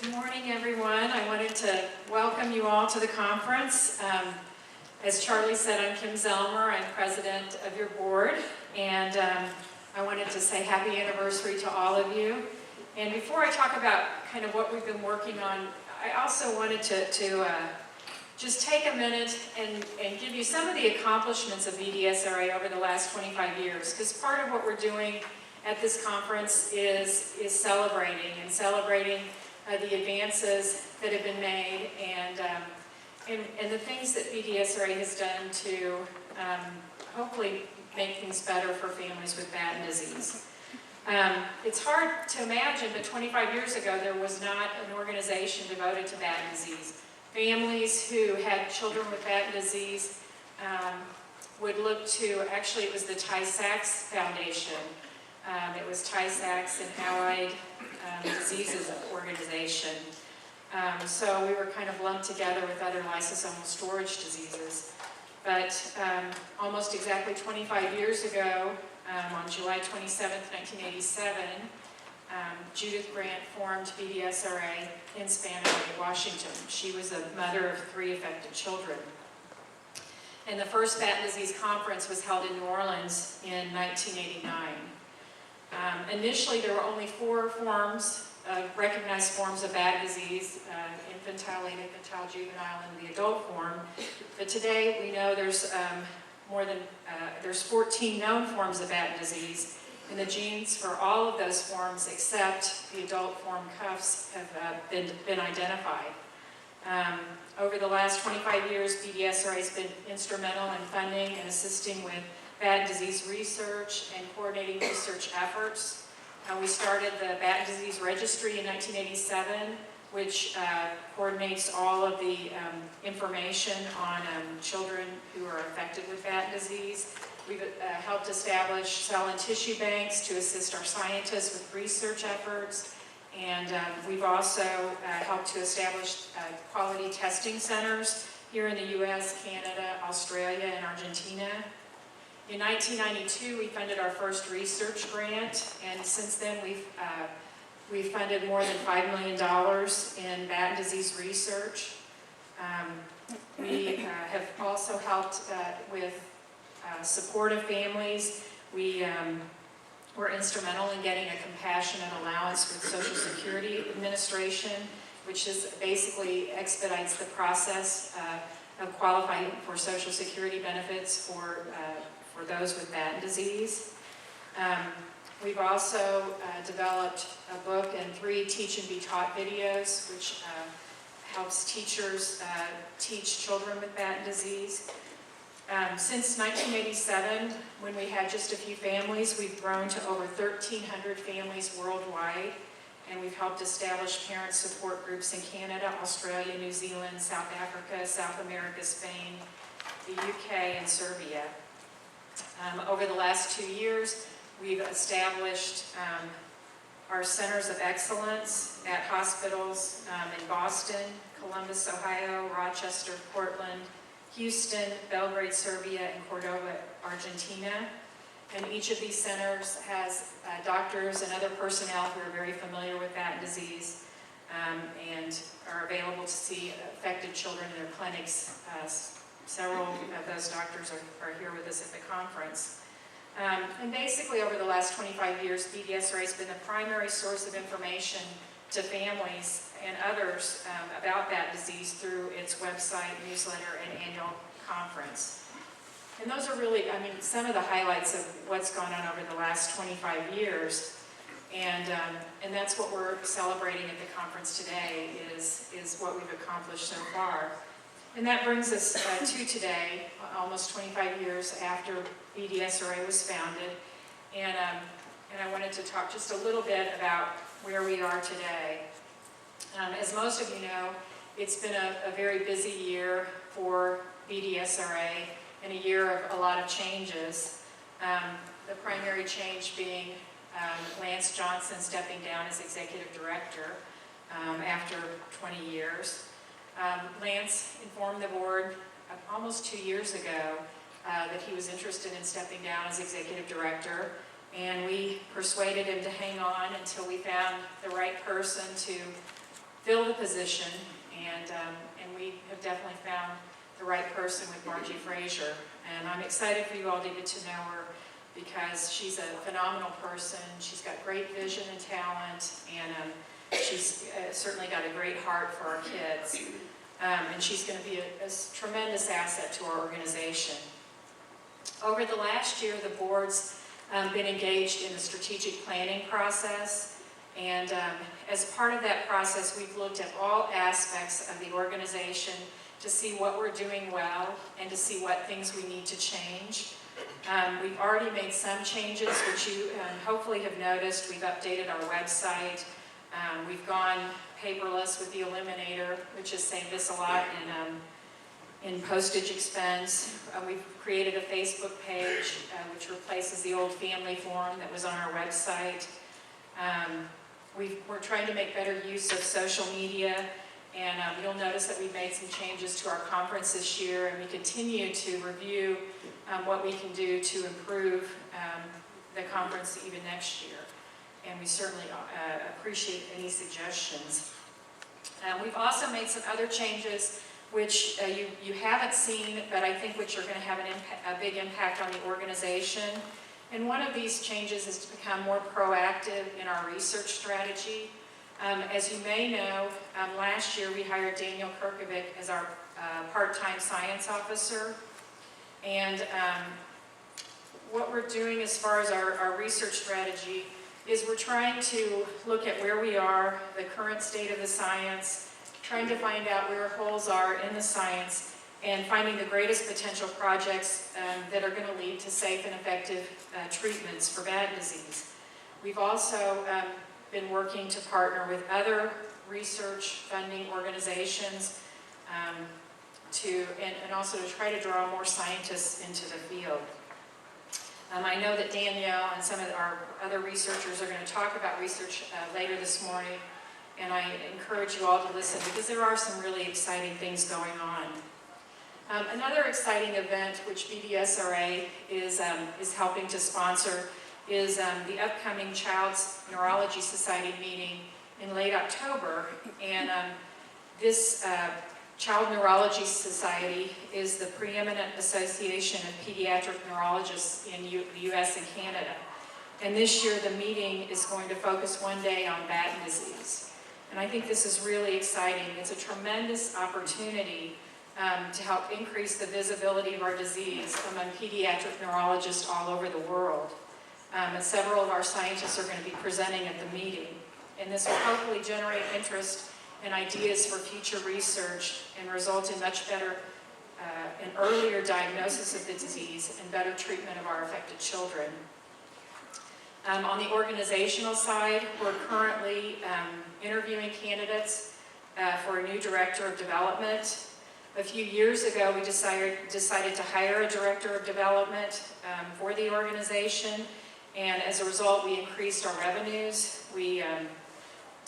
Good morning, everyone. I wanted to welcome you all to the conference. As Charlie said, I'm Kim Zellmer. I'm president of your board, and I wanted to say happy anniversary to all of you. And before I talk about kind of what we've been working on, I also wanted to just take a minute and give you some of the accomplishments of BDSRA over the last 25 years, because part of what we're doing at this conference is celebrating the advances that have been made and the things that BDSRA has done to hopefully make things better for families with Batten disease. It's hard to imagine, but 25 years ago there was not an organization devoted to Batten disease. Families who had children with Batten disease would look to, actually it was the Tay-Sachs Foundation. It was Tay-Sachs and Allied Diseases Organization. So we were kind of lumped together with other lysosomal storage diseases. But almost exactly 25 years ago, on July 27th, 1987, Judith Grant formed BDSRA in Spanaway, Washington. She was a mother of 3 affected children. And the first Batten disease conference was held in New Orleans in 1989. Initially, there were only 4 recognized forms of Batten disease, infantile, late infantile, juvenile, and the adult form. But today, we know there's there's 14 known forms of Batten disease, and the genes for all of those forms, except the adult form cuffs, have been identified. Over the last 25 years, BDSRA has been instrumental in funding and assisting with Batten disease research and coordinating research efforts. We started the Batten disease registry in 1987, which coordinates all of the information on children who are affected with Batten disease. We've helped establish cell and tissue banks to assist our scientists with research efforts. And we've also helped to establish quality testing centers here in the US, Canada, Australia, and Argentina. In 1992, we funded our first research grant, and since then we've funded more than $5 million in Batten disease research. We have also helped with support of families. We were instrumental in getting a compassionate allowance with Social Security Administration, which is basically expedites the process of qualifying for Social Security benefits for those with Batten disease. We've also developed a book and 3 teach and be taught videos, which helps teachers teach children with Batten disease. Since 1987, when we had just a few families, we've grown to over 1,300 families worldwide, and we've helped establish parent support groups in Canada, Australia, New Zealand, South Africa, South America, Spain, the UK, and Serbia. Over the last 2 years, we've established our centers of excellence at hospitals in Boston, Columbus, Ohio, Rochester, Portland, Houston, Belgrade, Serbia, and Cordoba, Argentina. And each of these centers has doctors and other personnel who are very familiar with Batten disease and are available to see affected children in their clinics. Several of those doctors are here with us at the conference. And basically, over the last 25 years, BDSRA has been the primary source of information to families and others about Batten disease through its website, newsletter, and annual conference. And those are really, some of the highlights of what's gone on over the last 25 years. And that's what we're celebrating at the conference today, is what we've accomplished so far. And that brings us to today, almost 25 years after BDSRA was founded. And I wanted to talk just a little bit about where we are today. As most of you know, it's been a very busy year for BDSRA and a year of a lot of changes. The primary change being Lance Johnson stepping down as executive director after 20 years. Lance informed the board almost 2 years ago that he was interested in stepping down as executive director, and we persuaded him to hang on until we found the right person to fill the position, and we have definitely found the right person with Margie Frazier. And I'm excited for you all to get to know her because she's a phenomenal person. She's got great vision and talent, and she's certainly got a great heart for our kids. And she's going to be a tremendous asset to our organization. Over the last year, the board's been engaged in a strategic planning process, and as part of that process, we've looked at all aspects of the organization to see what we're doing well and to see what things we need to change. We've already made some changes, which you hopefully have noticed. We've updated our website. We've gone paperless with the Eliminator, which has saved us a lot in postage expense. We've created a Facebook page, which replaces the old family forum that was on our website. We're trying to make better use of social media, and you'll notice that we've made some changes to our conference this year, and we continue to review what we can do to improve the conference even next year. And we certainly appreciate any suggestions. We've also made some other changes which you haven't seen, but I think which are going to have a big impact on the organization. And one of these changes is to become more proactive in our research strategy. As you may know, last year we hired Daniel Kirkovic as our part-time science officer. And what we're doing as far as our research strategy is we're trying to look at where we are, the current state of the science, trying to find out where holes are in the science, and finding the greatest potential projects that are going to lead to safe and effective treatments for bad disease. We've also been working to partner with other research funding organizations and also to try to draw more scientists into the field. I know that Danielle and some of our other researchers are going to talk about research later this morning, and I encourage you all to listen because there are some really exciting things going on. Another exciting event which BDSRA is helping to sponsor is the upcoming Child's Neurology Society meeting in late October, and this Child Neurology Society is the preeminent association of pediatric neurologists in the U.S. and Canada. And this year the meeting is going to focus one day on Batten disease. And I think this is really exciting. It's a tremendous opportunity to help increase the visibility of our disease among pediatric neurologists all over the world. And several of our scientists are going to be presenting at the meeting. And this will hopefully generate interest and ideas for future research and result in much better and earlier diagnosis of the disease and better treatment of our affected children. On the organizational side, we're currently interviewing candidates for a new director of development. A few years ago, we decided to hire a director of development for the organization, and as a result, we increased our revenues. We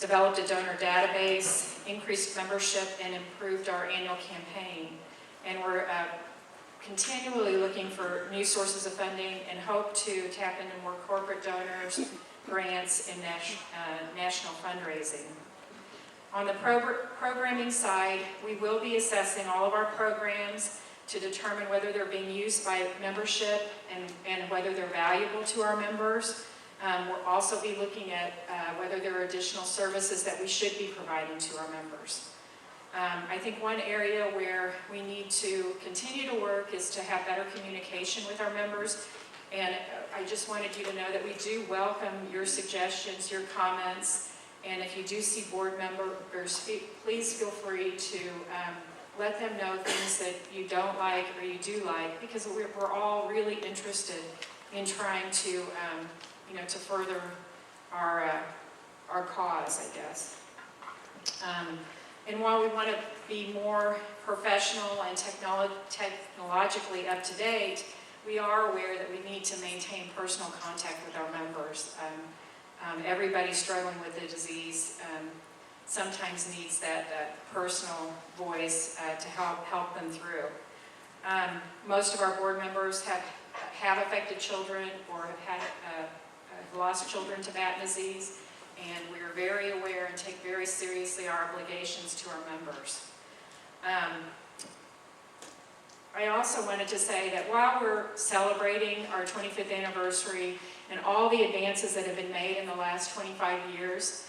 developed a donor database, increased membership, and improved our annual campaign. And we're continually looking for new sources of funding and hope to tap into more corporate donors, grants, and national fundraising. On the programming side, we will be assessing all of our programs to determine whether they're being used by membership and whether they're valuable to our members. We'll also be looking at whether there are additional services that we should be providing to our members. I think one area where we need to continue to work is to have better communication with our members. And I just wanted you to know that we do welcome your suggestions, your comments, and if you do see board members, please feel free to let them know things that you don't like or you do like, because we're all really interested in trying to to further our cause, I guess. And while we want to be more professional and technologically up to date, we are aware that we need to maintain personal contact with our members. Everybody struggling with the disease sometimes needs that personal voice to help them through. Most of our board members have affected children or have lost children to Batten disease, and we are very aware and take very seriously our obligations to our members. I also wanted to say that while we're celebrating our 25th anniversary and all the advances that have been made in the last 25 years,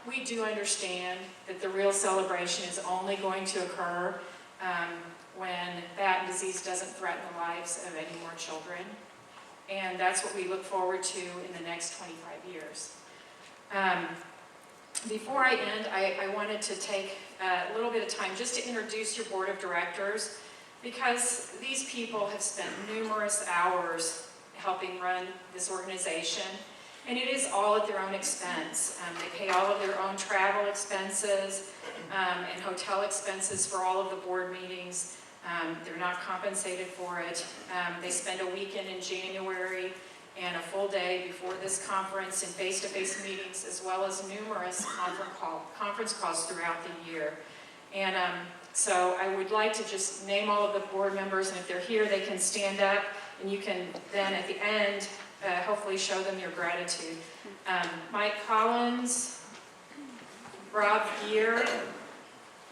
we do understand that the real celebration is only going to occur when that disease doesn't threaten the lives of any more children. And that's what we look forward to in the next 25 years. Before I end, I wanted to take a little bit of time just to introduce your board of directors, because these people have spent numerous hours helping run this organization, and it is all at their own expense. They pay all of their own travel expenses and hotel expenses for all of the board meetings. They're not compensated for it. They spend a weekend in January and a full day before this conference in face-to-face meetings, as well as numerous conference calls throughout the year. And so I would like to just name all of the board members, and if they're here, they can stand up, and you can then at the end hopefully show them your gratitude. Mike Collins, Rob Gear,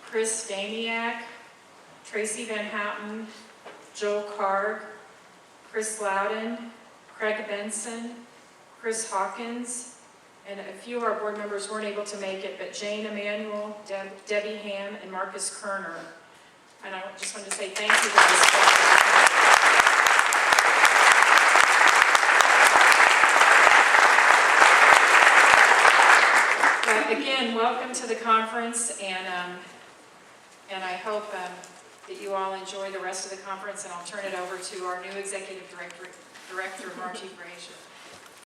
Chris Damiak, Tracy Van Houten, Joel Karg, Chris Loudon, Craig Benson, Chris Hawkins, and a few of our board members weren't able to make it, but Jane Emanuel, Debbie Ham, and Marcus Kerner. And I just wanted to say thank you for this. Again, welcome to the conference, and I hope that you all enjoy the rest of the conference, and I'll turn it over to our new Executive Director, Margie Frazier.